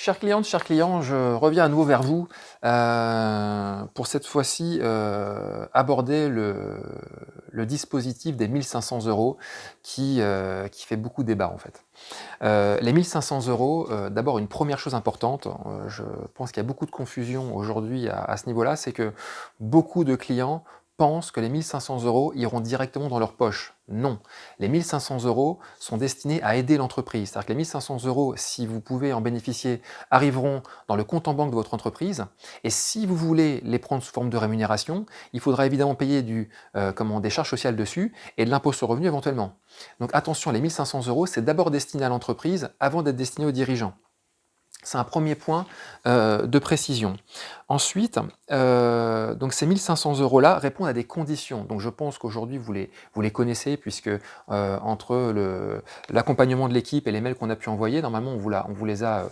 Chères clientes, chers clients, je reviens à nouveau vers vous pour cette fois-ci aborder le dispositif des 1500 € qui fait beaucoup débat en fait. Les 1500 €, d'abord une première chose importante, je pense qu'il y a beaucoup de confusion aujourd'hui à ce niveau-là, c'est que beaucoup de clients pensent que les 1500 € iront directement dans leur poche. Non, les 1500 € sont destinés à aider l'entreprise. C'est-à-dire que les 1500 €, si vous pouvez en bénéficier, arriveront dans le compte en banque de votre entreprise. Et si vous voulez les prendre sous forme de rémunération, il faudra évidemment payer des charges sociales dessus et de l'impôt sur le revenu éventuellement. Donc attention, les 1500 €, c'est d'abord destiné à l'entreprise avant d'être destiné aux dirigeants. C'est un premier point de précision. Ensuite, donc ces 1500 € répondent à des conditions. Donc je pense qu'aujourd'hui vous les connaissez puisque entre l'accompagnement de l'équipe et les mails qu'on a pu envoyer, normalement on vous les a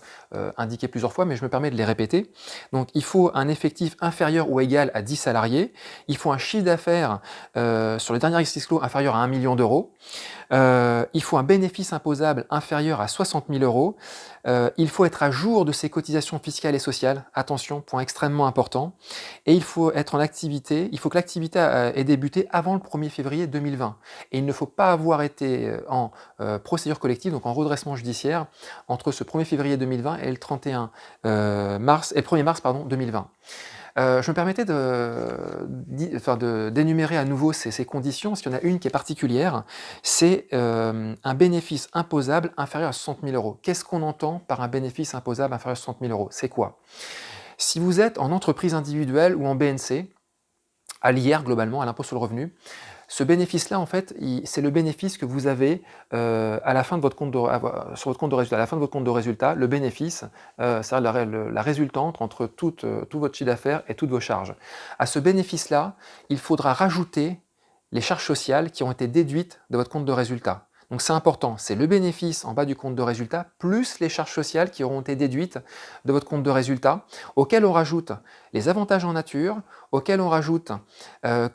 indiqués plusieurs fois, mais je me permets de les répéter. Donc il faut un effectif inférieur ou égal à 10 salariés. Il faut un chiffre d'affaires sur le dernier exercice clos inférieur à 1 million d'euros. Il faut un bénéfice imposable inférieur à 60 000 €. Il faut être à jour de ses cotisations fiscales et sociales. Attention, point extrêmement important. Et il faut être en activité. Il faut que l'activité ait débuté avant le 1er février 2020. Et il ne faut pas avoir été en procédure collective, donc en redressement judiciaire, entre ce 1er février 2020 et le 31 mars, et le 1er mars 2020. Je me permettais d'énumérer à nouveau ces conditions, parce qu'il y en a une qui est particulière, c'est un bénéfice imposable inférieur à 60 000 €. Qu'est-ce qu'on entend par un bénéfice imposable inférieur à 60 000 €? C'est quoi? Si vous êtes en entreprise individuelle ou en BNC, à l'IR globalement, à l'impôt sur le revenu, ce bénéfice-là, en fait, c'est le bénéfice que vous avez à la fin de votre compte sur votre compte de résultat. À la fin de votre compte de résultat, le bénéfice, c'est la résultante entre tout votre chiffre d'affaires et toutes vos charges. À ce bénéfice-là, il faudra rajouter les charges sociales qui ont été déduites de votre compte de résultat. Donc c'est important, c'est le bénéfice en bas du compte de résultat, plus les charges sociales qui auront été déduites de votre compte de résultat, auxquelles on rajoute les avantages en nature, auxquels on rajoute les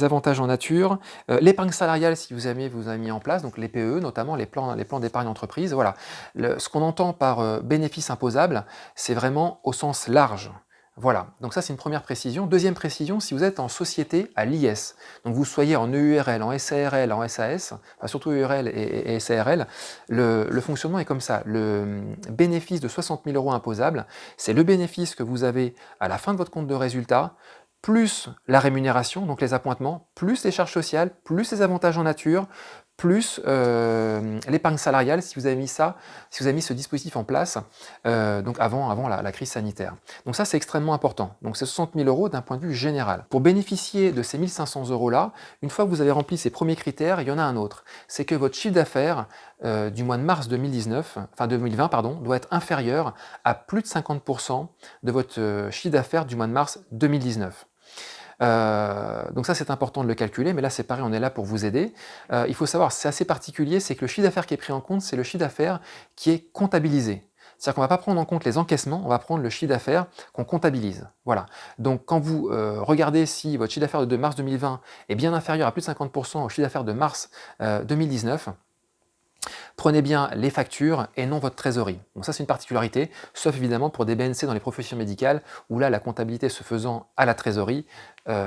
avantages en nature, l'épargne salariale si vous avez mis en place, donc les PE, notamment les plans d'épargne entreprise. Voilà. Ce qu'on entend par bénéfice imposable, c'est vraiment au sens large. Voilà, donc ça c'est une première précision. Deuxième précision, si vous êtes en société à l'IS, donc vous soyez en EURL, en SARL, en SAS, enfin surtout EURL et SARL, le fonctionnement est comme ça. Le bénéfice de 60 000 € imposable, c'est le bénéfice que vous avez à la fin de votre compte de résultat, plus la rémunération, donc les appointements, plus les charges sociales, plus les avantages en nature, plus l'épargne salariale, si vous avez mis ce dispositif en place, donc avant la crise sanitaire. Donc ça, c'est extrêmement important. Donc c'est 60 000 € d'un point de vue général. Pour bénéficier de ces 1500 € une fois que vous avez rempli ces premiers critères, il y en a un autre. C'est que votre chiffre d'affaires du mois de mars 2020, doit être inférieur à plus de 50% de votre chiffre d'affaires du mois de mars 2019. Donc ça c'est important de le calculer, mais là c'est pareil, on est là pour vous aider. Il faut savoir, c'est assez particulier, c'est que le chiffre d'affaires qui est pris en compte, c'est le chiffre d'affaires qui est comptabilisé. C'est-à-dire qu'on ne va pas prendre en compte les encaissements, on va prendre le chiffre d'affaires qu'on comptabilise. Voilà. Donc quand vous regardez si votre chiffre d'affaires de mars 2020 est bien inférieur à plus de 50% au chiffre d'affaires de mars 2019, prenez bien les factures et non votre trésorerie. Donc ça c'est une particularité, sauf évidemment pour des BNC dans les professions médicales, où là la comptabilité se faisant à la trésorerie,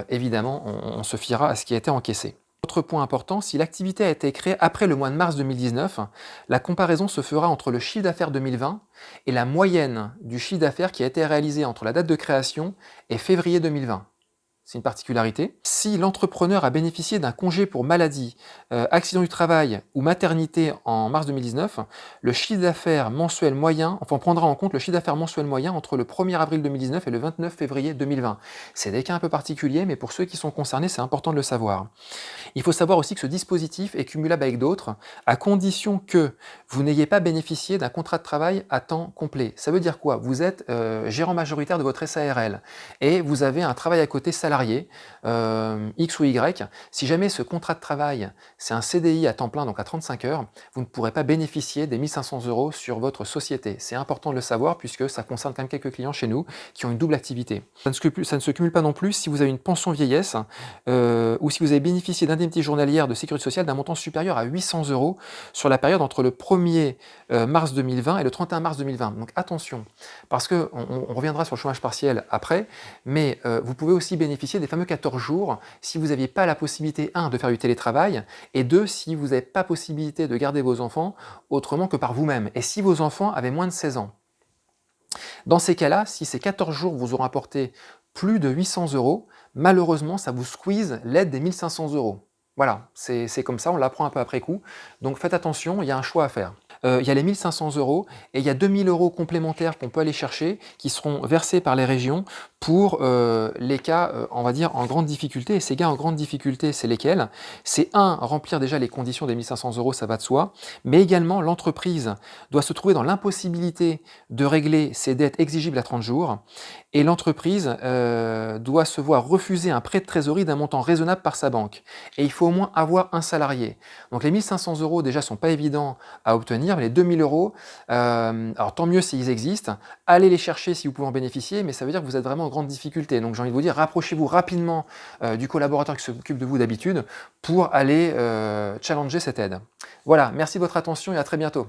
évidemment on se fiera à ce qui a été encaissé. Autre point important, si l'activité a été créée après le mois de mars 2019, la comparaison se fera entre le chiffre d'affaires 2020 et la moyenne du chiffre d'affaires qui a été réalisé entre la date de création et février 2020. C'est une particularité. Si l'entrepreneur a bénéficié d'un congé pour maladie, accident du travail ou maternité en mars 2019, le chiffre d'affaires mensuel moyen, enfin on prendra en compte le chiffre d'affaires mensuel moyen entre le 1er avril 2019 et le 29 février 2020. C'est des cas un peu particuliers, mais pour ceux qui sont concernés, c'est important de le savoir. Il faut savoir aussi que ce dispositif est cumulable avec d'autres, à condition que vous n'ayez pas bénéficié d'un contrat de travail à temps complet. Ça veut dire quoi? Vous êtes gérant majoritaire de votre SARL et vous avez un travail à côté salarié salarié, X ou Y, si jamais ce contrat de travail, c'est un CDI à temps plein, donc à 35 heures, vous ne pourrez pas bénéficier des 1 500 € sur votre société. C'est important de le savoir puisque ça concerne quand même quelques clients chez nous qui ont une double activité. Ça ne se cumule pas non plus si vous avez une pension vieillesse ou si vous avez bénéficié d'indemnités journalières de sécurité sociale d'un montant supérieur à 800 € sur la période entre le 1er mars 2020 et le 31 mars 2020. Donc attention, parce qu'on reviendra sur le chômage partiel après, mais vous pouvez aussi bénéficier des fameux 14 jours si vous n'aviez pas la possibilité, 1, de faire du télétravail, et 2, si vous n'avez pas possibilité de garder vos enfants autrement que par vous-même, et si vos enfants avaient moins de 16 ans. Dans ces cas-là, si ces 14 jours vous auront apporté plus de 800 €, malheureusement, ça vous squeeze l'aide des 1 500 €. Voilà, c'est comme ça, on l'apprend un peu après coup. Donc faites attention, il y a un choix à faire. Il y a les 1 500 € et il y a 2 000 € complémentaires qu'on peut aller chercher, qui seront versés par les régions pour les cas, on va dire, en grande difficulté. Et ces cas en grande difficulté, c'est lesquels? C'est 1, remplir déjà les conditions des 1 500 €, ça va de soi, mais également l'entreprise doit se trouver dans l'impossibilité de régler ses dettes exigibles à 30 jours, et l'entreprise doit se voir refuser un prêt de trésorerie d'un montant raisonnable par sa banque. Et il faut au moins avoir un salarié. Donc les 1 500 € déjà sont pas évidents à obtenir, mais les 2 000 €, alors tant mieux s'ils existent, allez les chercher si vous pouvez en bénéficier, mais ça veut dire que vous êtes vraiment en grande difficulté. Donc j'ai envie de vous dire, rapprochez-vous rapidement du collaborateur qui s'occupe de vous d'habitude pour aller challenger cette aide. Voilà, merci de votre attention et à très bientôt.